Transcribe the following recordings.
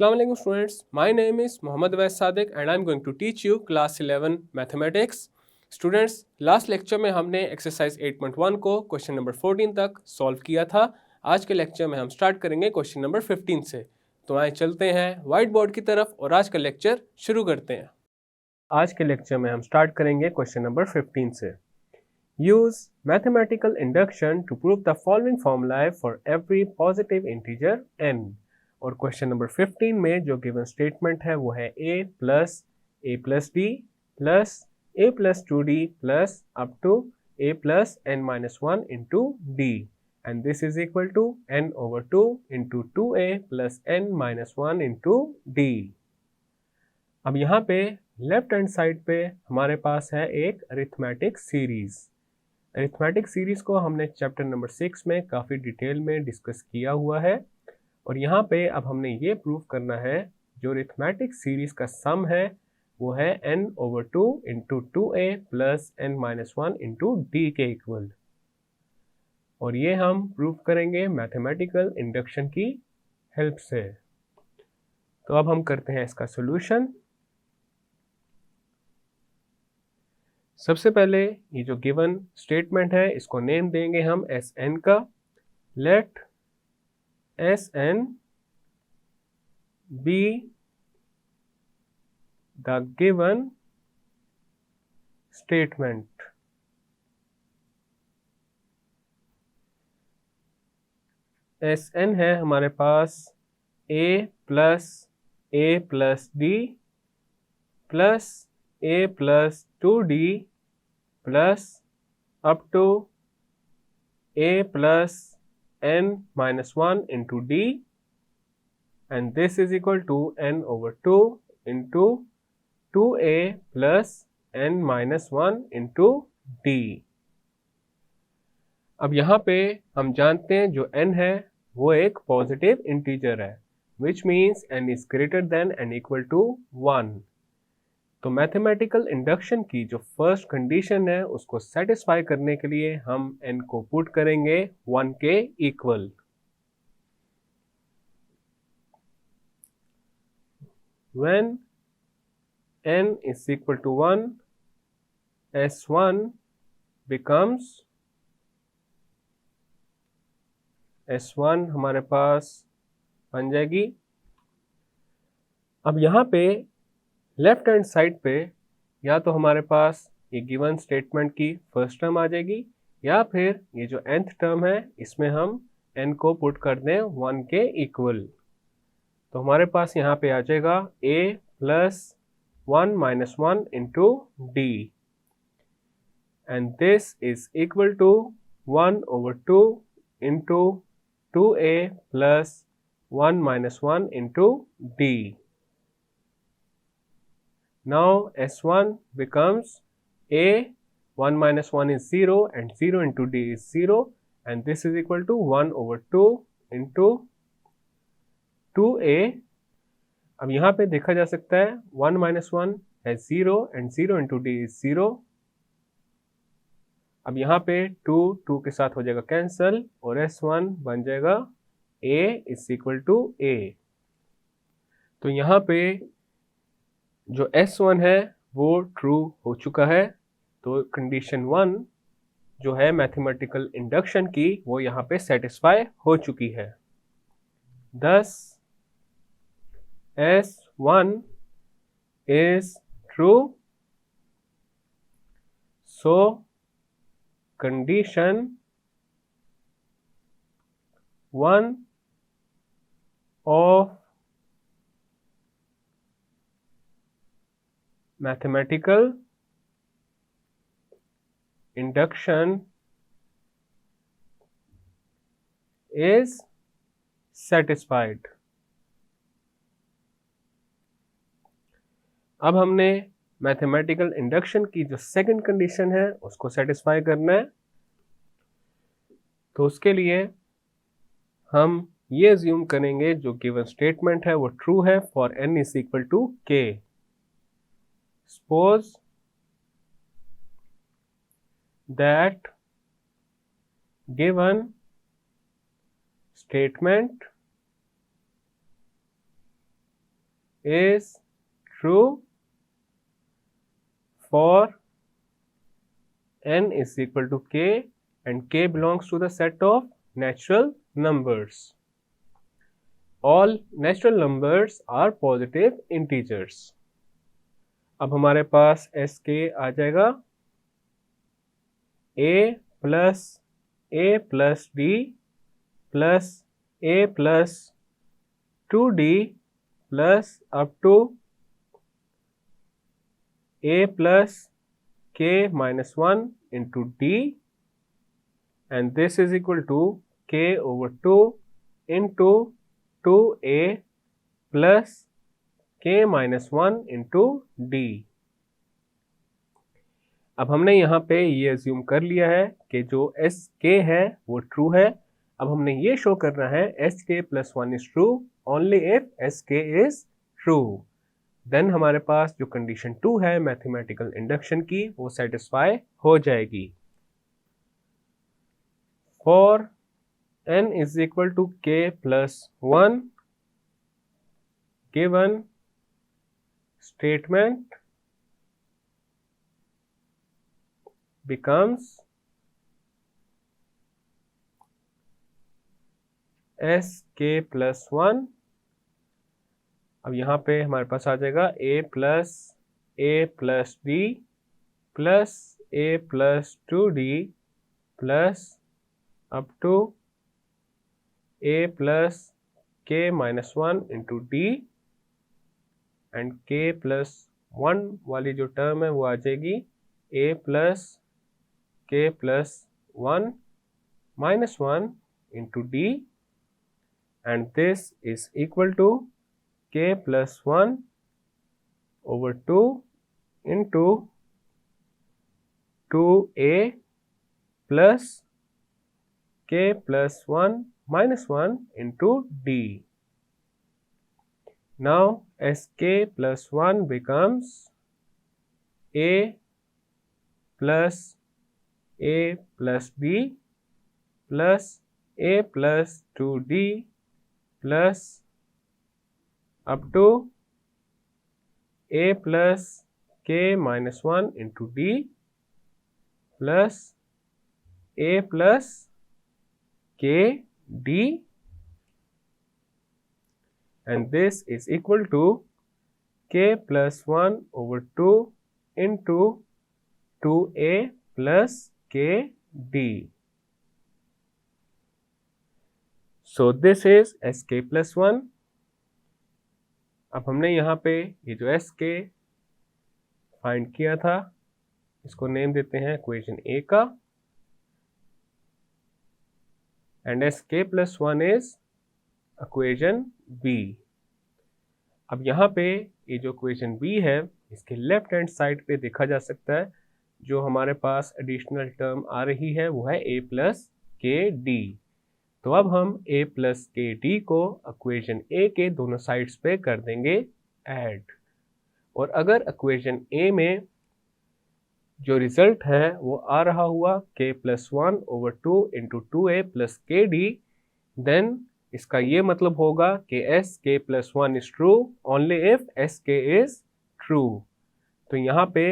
Assalamu alaikum students, my name is Mohammad Awais Sadiq and I am going to teach you class 11 mathematics. Students, last lecture में हमने exercise 8.1 को question number 14 तक solve किया था। आज के lecture में हम स्टार्ट करेंगे क्वेश्चन नंबर 15 से। तो आए चलते हैं व्हाइट बोर्ड की तरफ और आज का लेक्चर शुरू करते हैं। आज के लेक्चर में हम स्टार्ट करेंगे क्वेश्चन नंबर 15 से। Use mathematical induction to prove the following formula for every positive integer n। और क्वेश्चन नंबर 15 में जो गिवन स्टेटमेंट है वो है a plus d plus a plus 2d plus up to a plus n minus 1 into d, and this is equal to n over 2 into 2a plus n minus 1 into d। अब यहाँ पे left hand side पे हमारे पास है एक arithmetic series. Arithmetic series को हमने chapter number 6 में काफ़ी डिटेल में डिस्कस किया हुआ है और यहाँ पे अब हमने ये प्रूव करना है जो अरिथमेटिक सीरीज का सम है वो है n over 2 into 2a plus n minus 1 into d के इक्वल, और ये हम प्रूव करेंगे मैथमेटिकल इंडक्शन की हेल्प से। तो अब हम करते हैं इसका सॉल्यूशन। सबसे पहले ये जो गिवन स्टेटमेंट है इसको नेम देंगे हम एस एन का। Let S N be the given statement. S N है हमारे पास a plus d plus a plus 2d plus up to a plus n minus 1 into d, and this is equal to n over 2 into 2a plus n minus 1 into d। अब यहाँ पे हम जानते हैं जो n है वो एक पॉजिटिव इंटीजर है, which means n is greater than and equal to 1। तो मैथमेटिकल इंडक्शन की जो फर्स्ट कंडीशन है उसको सेटिस्फाई करने के लिए हम n को पुट करेंगे 1 के equal. When n is equal to 1, S1 becomes S1 हमारे पास बन जाएगी। अब यहाँ पे लेफ्ट हैंड साइड पे या तो हमारे पास ये गिवन स्टेटमेंट की फर्स्ट टर्म आ जाएगी या फिर ये जो nth टर्म है इसमें हम n को पुट कर दें 1 के इक्वल। तो हमारे पास यहाँ पे आ जाएगा a plus 1 minus 1 into d, and this is equal to 1 over 2 into 2a plus 1 minus 1 into d। Now S1 becomes a, 1 minus 1 is 0 and 0 into d is 0, and this is equal to 1 over 2 into 2a। अब यहाँ पे देखा जा सकता है 1 minus 1 है 0 and 0 into d is 0। अब यहाँ पे 2 के साथ हो जाएगा कैंसल और S1 बन जाएगा a is equal to a। तो यहाँ पे जो S1 है वो ट्रू हो चुका है, तो कंडीशन 1 जो है मैथमेटिकल इंडक्शन की वो यहाँ पे सेटिस्फाई हो चुकी है। Thus S1 is true, so condition 1 of mathematical induction is satisfied। अब हमने मैथमेटिकल इंडक्शन की जो सेकंड कंडीशन है उसको सेटिस्फाई करना है। तो उसके लिए हम ये अज्यूम करेंगे जो गिवन स्टेटमेंट है वो ट्रू है for n is equal to k। Suppose that given statement is true for n is equal to k and k belongs to the set of natural numbers. All natural numbers are positive integers. अब हमारे पास sk आ जाएगा a plus d plus a plus 2d plus up to a plus k minus 1 into d, and this is equal to k over 2 into 2a plus k minus 1 into d. अब हमने यहाँ पे ये assume कर लिया है कि जो sk है वो ट्रू है. अब हमने ये शो करना है sk plus 1 is true only if sk is true. Then हमारे पास जो कंडीशन 2 है मैथमेटिकल इंडक्शन की वो सेटिस्फाई हो जाएगी. For n is equal to k plus 1, given statement becomes sk plus 1. अब यहाँ पे हमारे पास आ जाएगा a plus d plus a plus 2d plus up to a plus k minus 1 into d, and k plus 1 वाली जो term है वो आ जाएगी a plus k plus 1 minus 1 into d, and this is equal to k plus 1 over 2 into 2a plus k plus 1 minus 1 into d. Now sk plus 1 becomes a plus b plus a plus 2d plus up to a plus k minus 1 into d plus a plus k d, and this is equal to k plus 1 over 2 into 2a plus k d. So this is sk plus 1. अब हमने यहाँ पे ये जो sk find किया था इसको name देते हैं इक्वेशन A का, and sk plus 1 is equation B. अब यहाँ पे ये जो इक्वेशन B है इसके लेफ्ट हैंड साइड पे देखा जा सकता है जो हमारे पास एडिशनल टर्म आ रही है वो है a plus kd. तो अब हम a plus kd को इक्वेशन A के दोनों साइड्स पे कर देंगे ऐड, और अगर इक्वेशन A में जो रिजल्ट है वो आ रहा हुआ k plus 1 over 2 into 2a plus kd, then इसका ये मतलब होगा कि sk plus 1 is true only if sk is true. तो यहाँ पे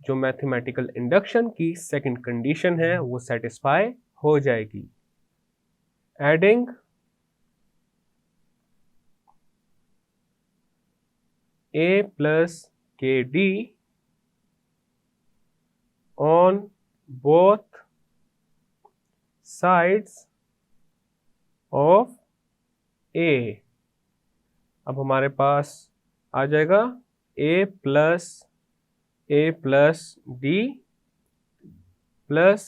जो मैथमेटिकल इंडक्शन की सेकंड कंडीशन है वो सेटिस्फाई हो जाएगी. Adding a plus kd on both sides of a. अब हमारे पास आ जाएगा a plus d plus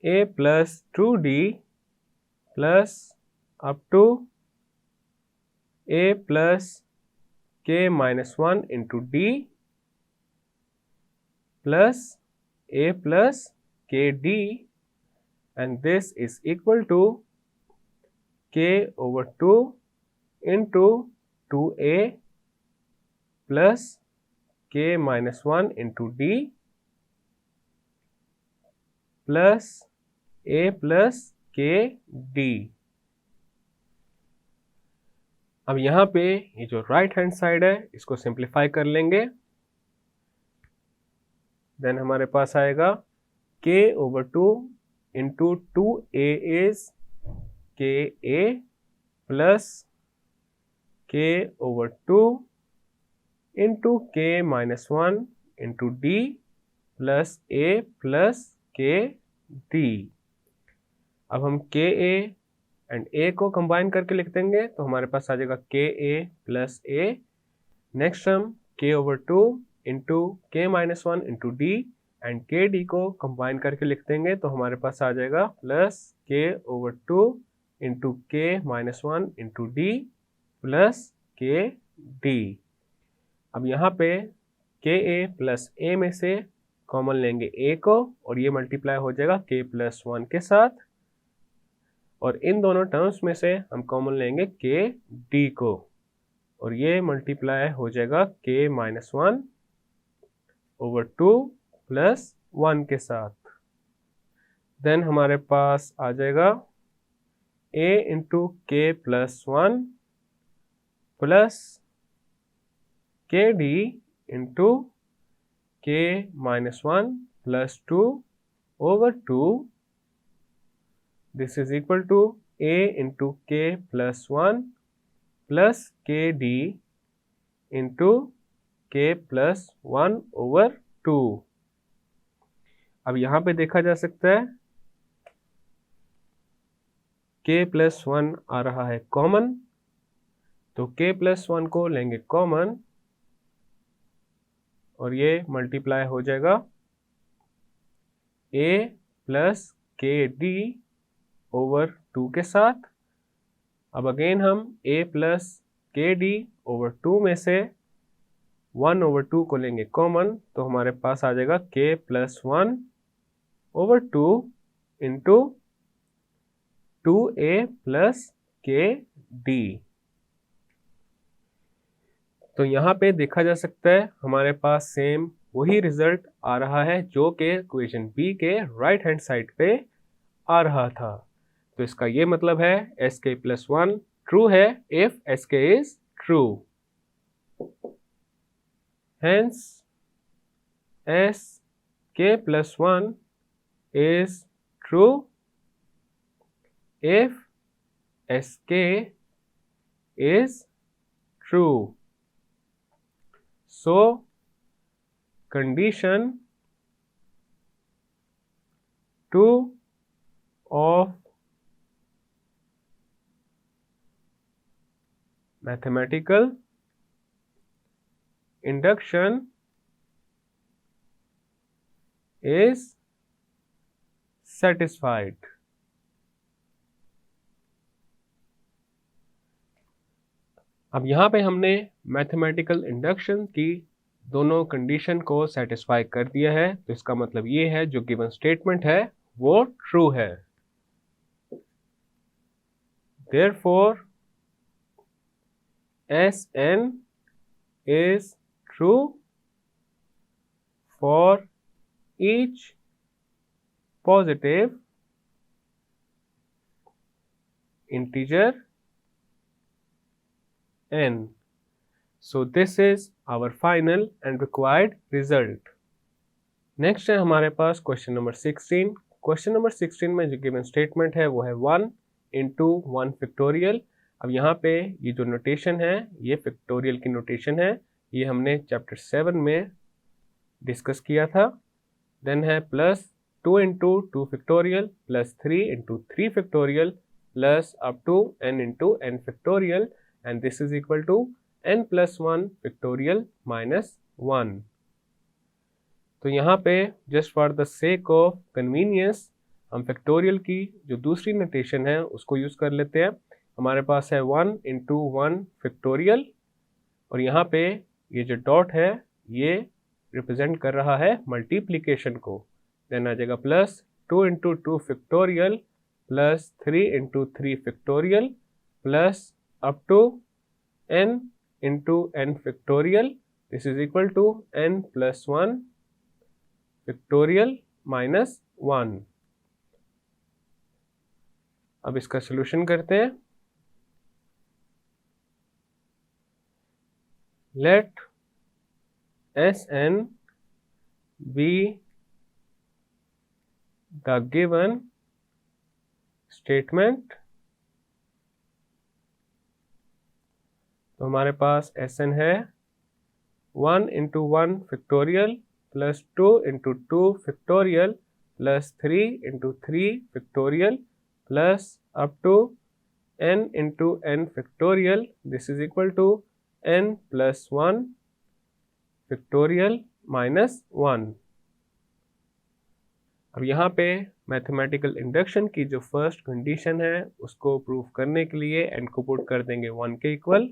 a plus 2d plus up to a plus k minus 1 into d plus a plus kd, and this is equal to k over 2 into 2a plus k minus 1 into d plus a plus k d. अब यहाँ पे ये जो right hand side है इसको simplify कर लेंगे, then हमारे पास आएगा k/2 into 2a is ka plus k/2 into k-1 into d plus a plus k d। अब हम ka एंड a को कंबाइन करके लिख देंगे तो हमारे पास आ जाएगा ka प्लस a। नेक्स्ट हम k/2 into k-1 into d and के डी को कंबाइन करके लिख देंगे तो हमारे पास आ जाएगा plus k/2 into k-1 into D plus K D. अब यहाँ पे के ए प्लस ए में से कॉमन लेंगे a को और ये मल्टीप्लाई हो जाएगा k+1 के साथ, और इन दोनों टर्म्स में से हम कॉमन लेंगे के डी को और ये मल्टीप्लाई हो जाएगा k-1/2 प्लस 1 के साथ। देन हमारे पास आ जाएगा a into k+1 plus K D into k-1 plus 2/2। This is equal to a into k+1 plus K D into k+1/2। अब यहाँ पे देखा जा सकता है k+1 आ रहा है कॉमन, तो k+1 को लेंगे कॉमन और ये मल्टीप्लाई हो जाएगा a plus K D over 2 के साथ। अब अगेन हम a plus K D over 2 में से 1/2 को लेंगे कॉमन तो हमारे पास आ जाएगा k+1/2 into 2a plus K D. तो यहाँ पे देखा जा सकता है हमारे पास सेम वही रिजल्ट आ रहा है जो कि इक्वेशन बी के राइट हैंड साइड पे आ रहा था। तो इसका ये मतलब है sk+1 ट्रू है if sk is true, hence sk+1 is true if sk is true. So condition 2 of mathematical induction is satisfied. अब यहाँ पे हमने मैथमेटिकल इंडक्शन की दोनों कंडीशन को सेटिस्फाई कर दिया है, तो इसका मतलब ये है जो गिवन स्टेटमेंट है वो ट्रू है। Therefore Sn is true for each positive integer n. So this is our final and required result. Next है हमारे पास क्वेश्चन नंबर 16। क्वेश्चन नंबर 16 में जो गिवन स्टेटमेंट है वो है 1 इंटू 1 फैक्टोरियल। अब यहाँ पे ये जो नोटेशन है ये फैक्टोरियल की नोटेशन है, ये हमने चैप्टर 7 में डिस्कस किया था। देन है plus 2 into 2 factorial plus 3 into 3 factorial plus up to n into n factorial and this is equal to n+1 factorial minus 1। तो यहाँ पे just for the sake of convenience हम फैक्टोरियल की जो दूसरी नोटेशन है उसको यूज़ कर लेते हैं। हमारे पास है 1 इंटू 1 फैक्टोरियल और यहाँ पे ये जो डॉट है ये रिप्रेजेंट कर रहा है मल्टीप्लिकेशन को। देन आ जाएगा plus 2 into 2 factorial plus 3 into 3 factorial plus up to n into n factorial, this is equal to n+1 factorial minus 1। अब इसका सोल्यूशन करते हैं। let Sn be the given statement। तो हमारे पास Sn है 1 into 1 factorial plus 2 into 2 factorial plus 3 into 3 factorial plus up to n into n factorial, this is equal to n plus 1 factorial minus 1। अब यहाँ पे mathematical induction की जो first condition है उसको प्रूव करने के लिए n को पुट कर देंगे 1 के equal.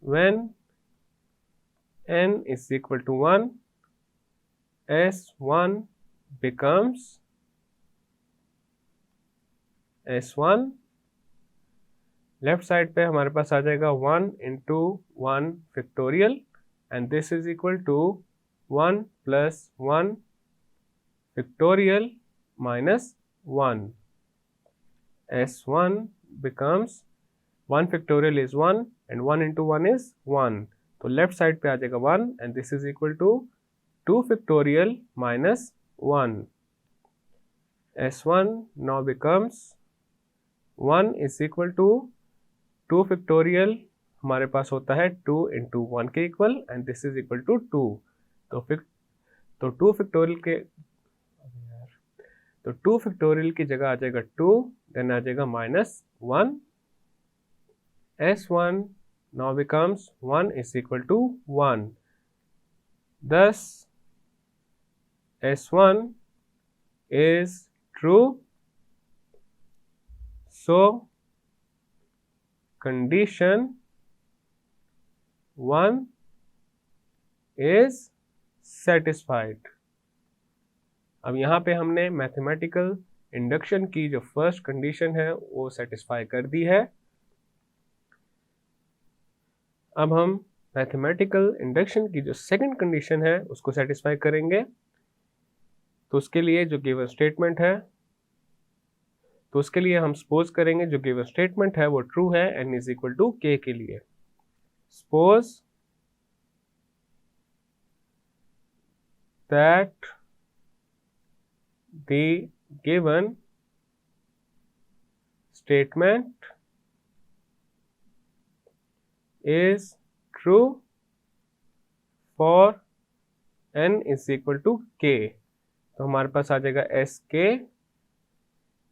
When n is equal to 1, S1 becomes S1, left side पे हमारे पास आ जाएगा 1 into 1 factorial and this is equal to 1 plus 1 factorial minus 1। S1 becomes 1 factorial is 1 and 1 into 1 is 1, तो लेफ्ट साइड पे आ जाएगा 1 and this is equal to 2 factorial minus 1। S1 now becomes 1 is equal to 2 factorial हमारे पास होता है 2 into 1 के equal and this is equal to 2। तो 2 factorial की जगह आ जाएगा 2, then आ जाएगा minus 1। S1 now becomes 1 is equal to 1, thus S1 is true, so condition 1 is satisfied। अब यहाँ पे हमने मैथमेटिकल इंडक्शन की जो फर्स्ट कंडीशन है वो सेटिस्फाई कर दी है। अब हम मैथमेटिकल इंडक्शन की जो सेकंड कंडीशन है उसको सेटिस्फाई करेंगे। तो उसके लिए जो गिवन स्टेटमेंट है, तो उसके लिए हम सपोज करेंगे जो गिवन स्टेटमेंट है वो ट्रू है n is equal to k के लिए। Suppose that the given statement is true for n is equal to k। तो हमारे पास आ जाएगा sk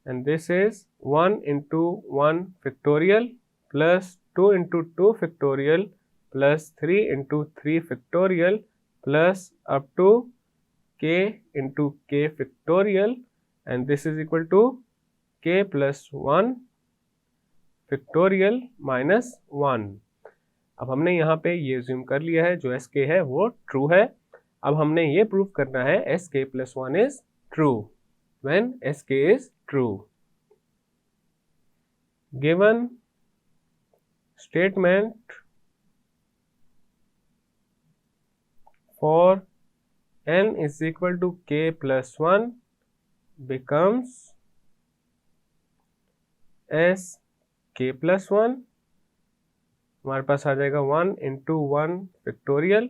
and this is 1 into 1 factorial plus 2 into 2 factorial plus 3 into 3 factorial plus up to k into k factorial and this is equal to k plus 1 factorial minus 1। अब हमने यहाँ पे ये अज्यूम कर लिया है जो sk है वो ट्रू है। अब हमने ये प्रूव करना है sk plus 1 is true when sk is true। Given statement for n is equal to k plus 1 becomes sk plus 1। हमारे पास आ जाएगा 1 into 1 factorial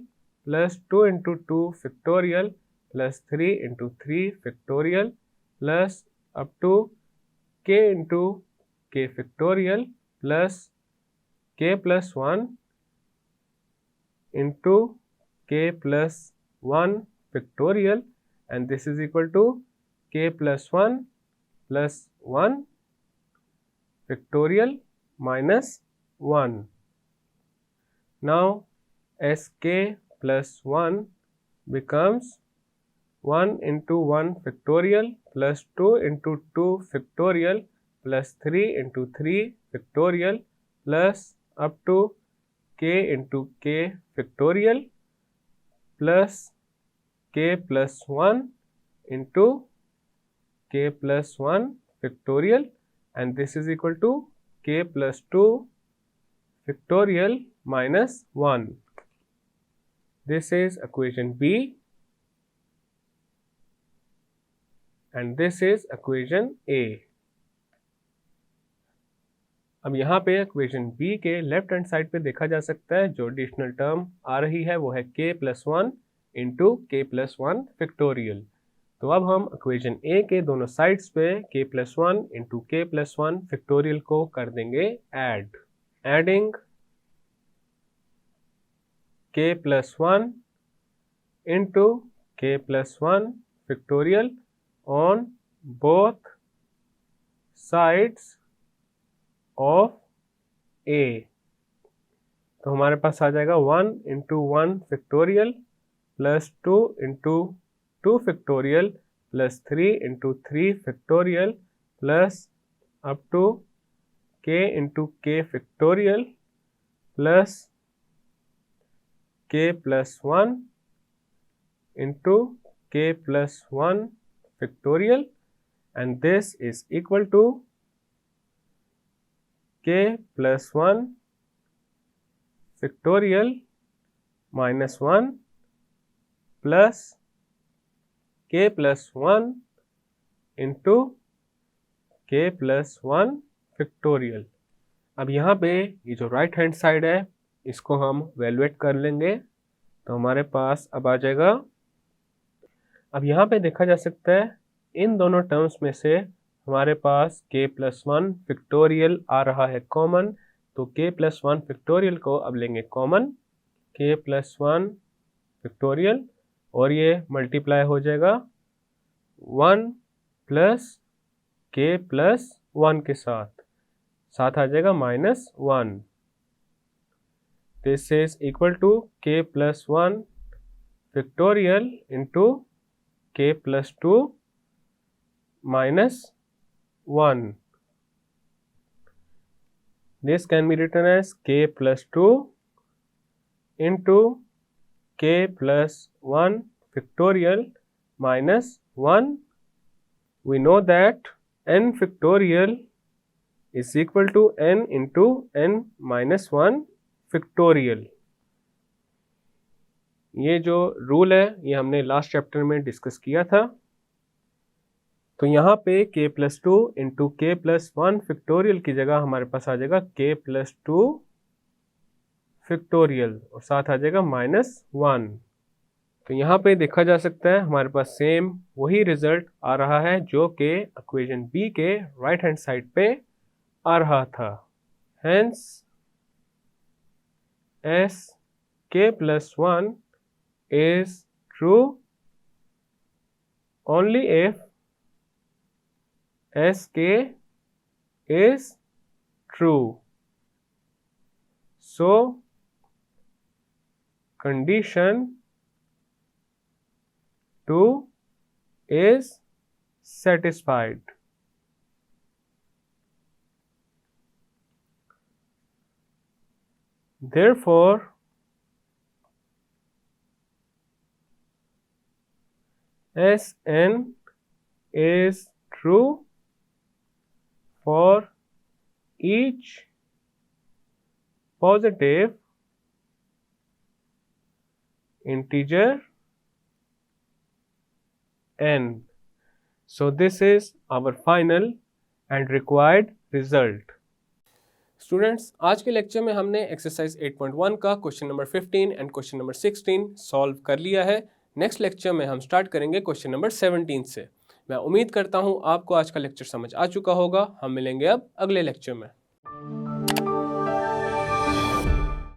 plus 2 into 2 factorial plus 3 into 3 factorial plus up to k into k factorial plus k plus 1 into k plus 1 factorial and this is equal to k plus 1 plus 1 factorial minus 1। Now sk plus 1 becomes 1 into 1 factorial plus 2 into 2 factorial plus 3 into 3 factorial plus up to k into k factorial plus k plus 1 into k plus 1 factorial and this is equal to k plus 2 factorial minus 1। This is equation B and this is equation A। अब यहाँ पे equation B के left hand side पे देखा जा सकता है जो एडिशनल टर्म आ रही है वो है k+1 इंटू k+1 फैक्टोरियल। तो अब हम इक्वेशन ए के दोनों साइड्स पे k+1 इंटू k+1 फैक्टोरियल को कर देंगे add. Adding k+1 into k+1 factorial on both sides of a. तो हमारे पास आ जाएगा 1 into 1 factorial plus 2 into 2 factorial plus 3 into 3 factorial plus up to k into k factorial plus k+1 into k+1 factorial and this is equal to k+1 factorial minus 1 plus k+1 into k+1 factorial। अब यहाँ पे ये जो right hand side है इसको हम valuate कर लेंगे तो हमारे पास अब आ जाएगा। अब यहाँ पे देखा जा सकता है इन दोनों टर्म्स में से हमारे पास k+1 फैक्टोरियल आ रहा है कॉमन, तो k+1 फैक्टोरियल को अब लेंगे कॉमन k+1 फैक्टोरियल और ये मल्टीप्लाई हो जाएगा 1 प्लस k+1 के साथ आ जाएगा -1। This is equal to k+1 factorial into k+2 -1. This can be written as k+2 into k+1 factorial minus 1. We know that n factorial is equal to n into n minus 1 factorial. ये जो rule है ये हमने last chapter में discuss किया था। तो यहाँ पे k+2 इंटू k+1 फैक्टोरियल की जगह हमारे पास आ जाएगा k+2 फैक्टोरियल और साथ आ जाएगा -1। तो यहाँ पे देखा जा सकता है हमारे पास सेम वही रिजल्ट आ रहा है जो कि इक्वेशन बी के राइट हैंड साइड पे आ रहा था। Hence S k+1 is true only if Sk is true. So condition 2 is satisfied. Therefore Sn is true for each positive integer n. So this is our final and required result. Students आज के lecture में हमने exercise 8.1 का question number 15 and question number 16 solve कर लिया है। Next lecture में हम स्टार्ट करेंगे क्वेश्चन नंबर 17 से। मैं उम्मीद करता हूँ आपको आज का लेक्चर समझ आ चुका होगा। हम मिलेंगे अब अगले लेक्चर में।